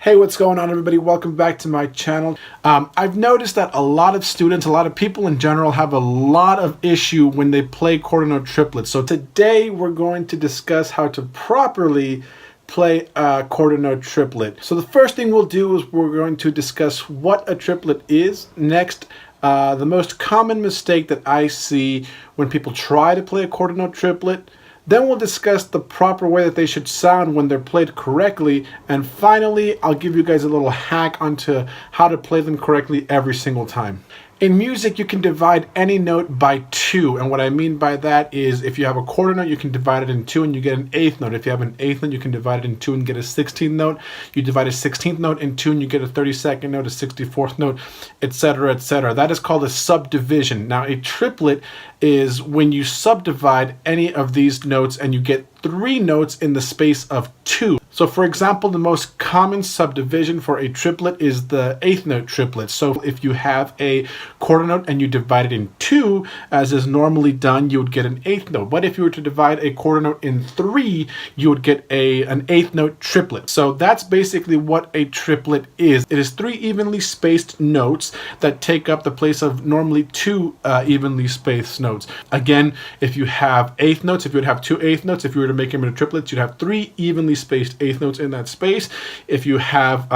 Hey, what's going on, everybody? Welcome back to my channel. I've noticed that a lot of students, a lot of people in general, have a lot of issue when they play quarter note triplets. So today we're going to discuss how to properly play a quarter note triplet. So the first thing we'll do is we're going to discuss what a triplet is. Next, the most common mistake that I see when people try to play a quarter note triplet. Then we'll discuss the proper way that they should sound when they're played correctly. And finally, I'll give you guys a little hack onto how to play them correctly every single time. In music, you can divide any note by 2. And what I mean by that is if you have a quarter note, you can divide it in 2 and you get an eighth note. If you have an eighth note, you can divide it in 2 and get a 16th note. You divide a 16th note in 2 and you get a 32nd note, a 64th note, etc., etc. That is called a subdivision. Now, a triplet is when you subdivide any of these notes and you get 3 notes in the space of 2. So for example, the most common subdivision for a triplet is the eighth note triplet. So if you have a quarter note and you divide it in 2, as is normally done, you would get an eighth note. But if you were to divide a quarter note in 3, you would get an eighth note triplet. So that's basically what a triplet is. It is 3 evenly spaced notes that take up the place of normally 2 evenly spaced notes. Again, if you have eighth notes, if you would have 2 eighth notes, if you were to make them into triplets, you'd have 3 evenly spaced eighth notes in that space. If you have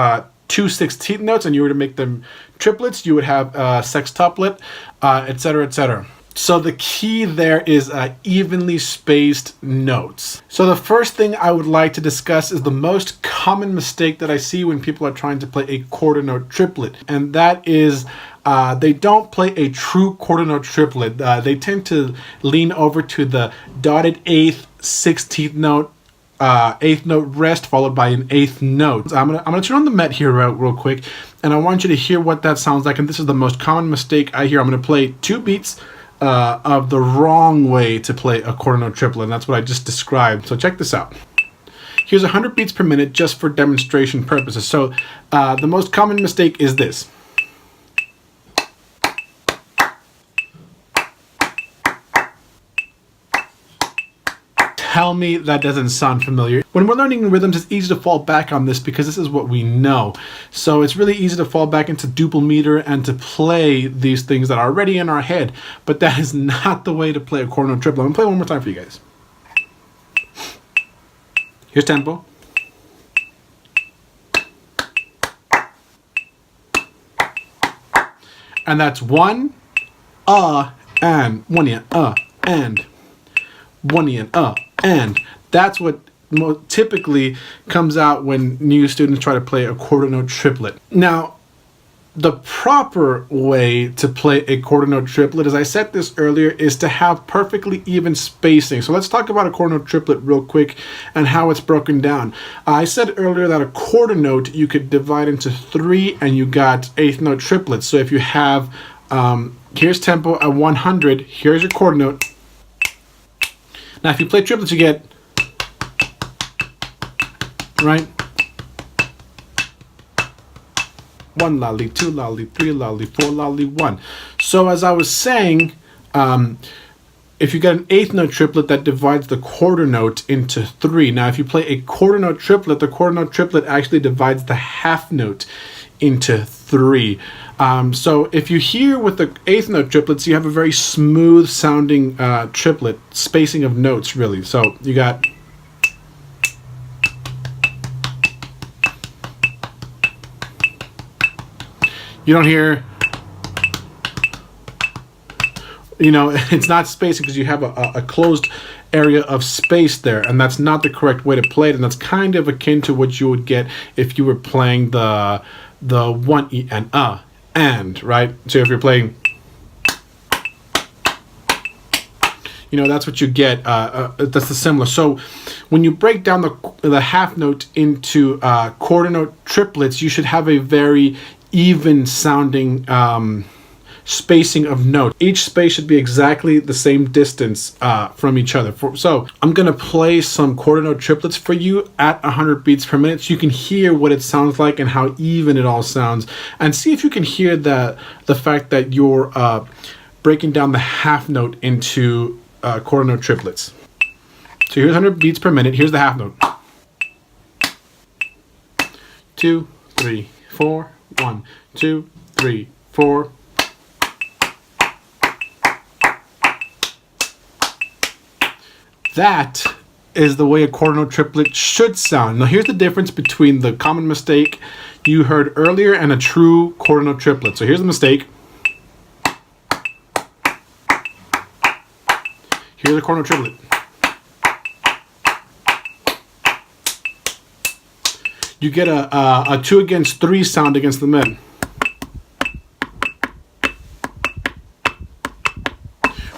2 16th notes and you were to make them triplets, you would have sextuplet, etc., etc. So the key there is evenly spaced notes. So the first thing I would like to discuss is the most common mistake that I see when people are trying to play a quarter note triplet, and that is they don't play a true quarter note triplet. They tend to lean over to the dotted eighth, 16th note, eighth note rest followed by an eighth note. So I'm gonna turn on the Met here real quick, and I want you to hear what that sounds like. And this is the most common mistake I hear. I'm gonna play 2 beats of the wrong way to play a quarter note triplet, and that's what I just described. So check this out. Here's 100 beats per minute just for demonstration purposes. So the most common mistake is this. Tell me that doesn't sound familiar. When we're learning rhythms, it's easy to fall back on this because this is what we know. So it's really easy to fall back into duple meter and to play these things that are already in our head. But that is not the way to play a quarter note triplet. I'm gonna play one more time for you guys. Here's tempo. And that's 1, and 1 and 1 and that's what typically comes out when new students try to play a quarter note triplet. Now, the proper way to play a quarter note triplet, as I said this earlier, is to have perfectly even spacing. So let's talk about a quarter note triplet real quick and how it's broken down. I said earlier that a quarter note you could divide into 3 and you got eighth note triplets. So if you have, here's tempo at 100, here's your quarter note. Now, if you play triplets, you get, right? 1 lolly, 2 lolly, 3 lolly, 4 lolly, 1. So as I was saying, if you get an eighth note triplet, that divides the quarter note into 3. Now, if you play a quarter note triplet, the quarter note triplet actually divides the half note into 3. So if you hear with the eighth note triplets, you have a very smooth sounding triplet spacing of notes, really. So you got, you don't hear, you know, it's not spacing because you have a closed area of space there, and that's not the correct way to play it, and that's kind of akin to what you would get if you were playing the 1 and right. So if you're playing, you know, that's what you get. That's the similar. So when you break down the half note into quarter note triplets, you should have a very even sounding spacing of notes. Each space should be exactly the same distance from each other. So I'm gonna play some quarter note triplets for you at 100 beats per minute so you can hear what it sounds like and how even it all sounds, and see if you can hear the fact that you're breaking down the half note into quarter note triplets. So here's 100 beats per minute. Here's the half note. 2, 3, 4. 1, 2, 3, 4. That is the way a quarter note triplet should sound. Now here's the difference between the common mistake you heard earlier and a true quarter note triplet. So here's the mistake. Here's a quarter note triplet. You get a 2 against 3 sound against the mid.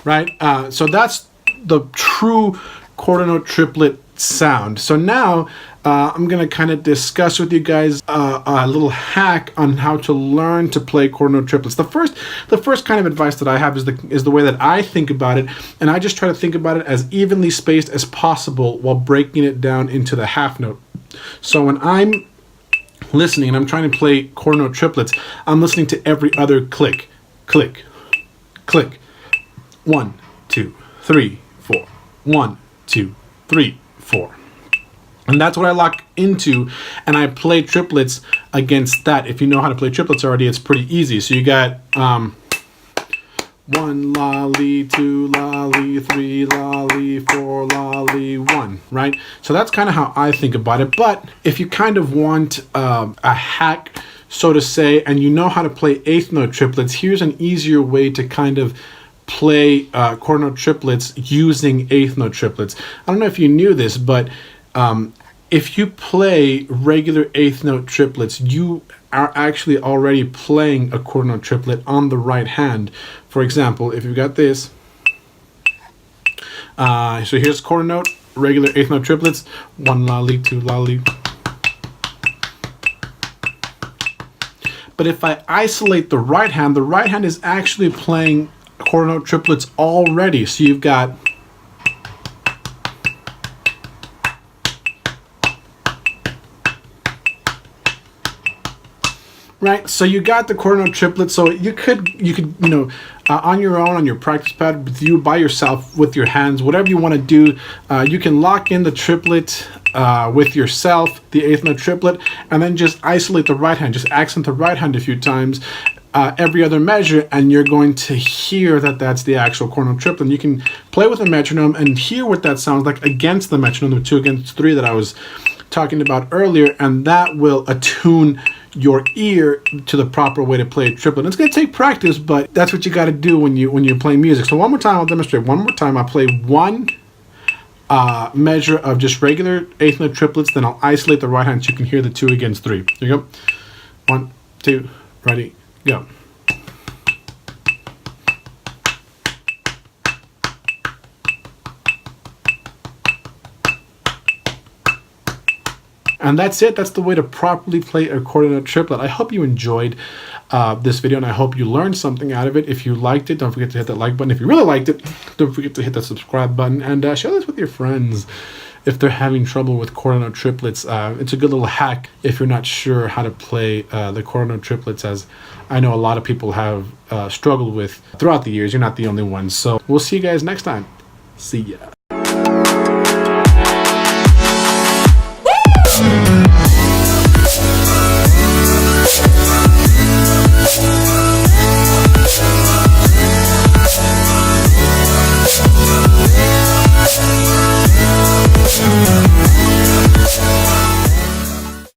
Right? So that's the true quarter note triplet sound. So now I'm going to kind of discuss with you guys a little hack on how to learn to play quarter note triplets. The first kind of advice that I have is the way that I think about it, and I just try to think about it as evenly spaced as possible while breaking it down into the half note. So when I'm listening and I'm trying to play quarter note triplets, I'm listening to every other click, click, click. 1, 2, 3, 4. 1, 2, 3, 4. And that's what I lock into, and I play triplets against that. If you know how to play triplets already, it's pretty easy. So you got 1 lolly, 2 lolly, 3 lolly, 4 lolly, 1, right? So that's kind of how I think about it. But if you kind of want a hack, so to say, and you know how to play eighth note triplets, here's an easier way to kind of play quarter note triplets using eighth note triplets. I don't know if you knew this, but if you play regular eighth note triplets, you are actually already playing a quarter note triplet on the right hand. For example, if you've got this, so here's quarter note, regular eighth note triplets, 1 lolly, 2 lolly. But if I isolate the right hand is actually playing quarter note triplets already. So you've got right, so you got the quarter note triplet. So you could on your own, on your practice pad, with you by yourself, with your hands, whatever you want to do, you can lock in the triplet with yourself, the eighth note triplet, and then just isolate the right hand, just accent the right hand a few times, every other measure, and you're going to hear that that's the actual quarter note triplet. And you can play with a metronome and hear what that sounds like against the metronome, the 2 against 3 that I was talking about earlier, and that will attune your ear to the proper way to play a triplet. And it's going to take practice, but that's what you got to do when you're playing music. So one more time, I'll demonstrate. One more time, I'll play one measure of just regular eighth note triplets, then I'll isolate the right hand so you can hear the 2 against 3. There you go. 1, 2, ready, go. And that's it. That's the way to properly play a quarter note triplet. I hope you enjoyed this video, and I hope you learned something out of it. If you liked it, don't forget to hit that like button. If you really liked it, don't forget to hit that subscribe button, and share this with your friends if they're having trouble with quarter note triplets. It's a good little hack if you're not sure how to play the quarter note triplets, as I know a lot of people have struggled with throughout the years. You're not the only ones. So we'll see you guys next time. See ya.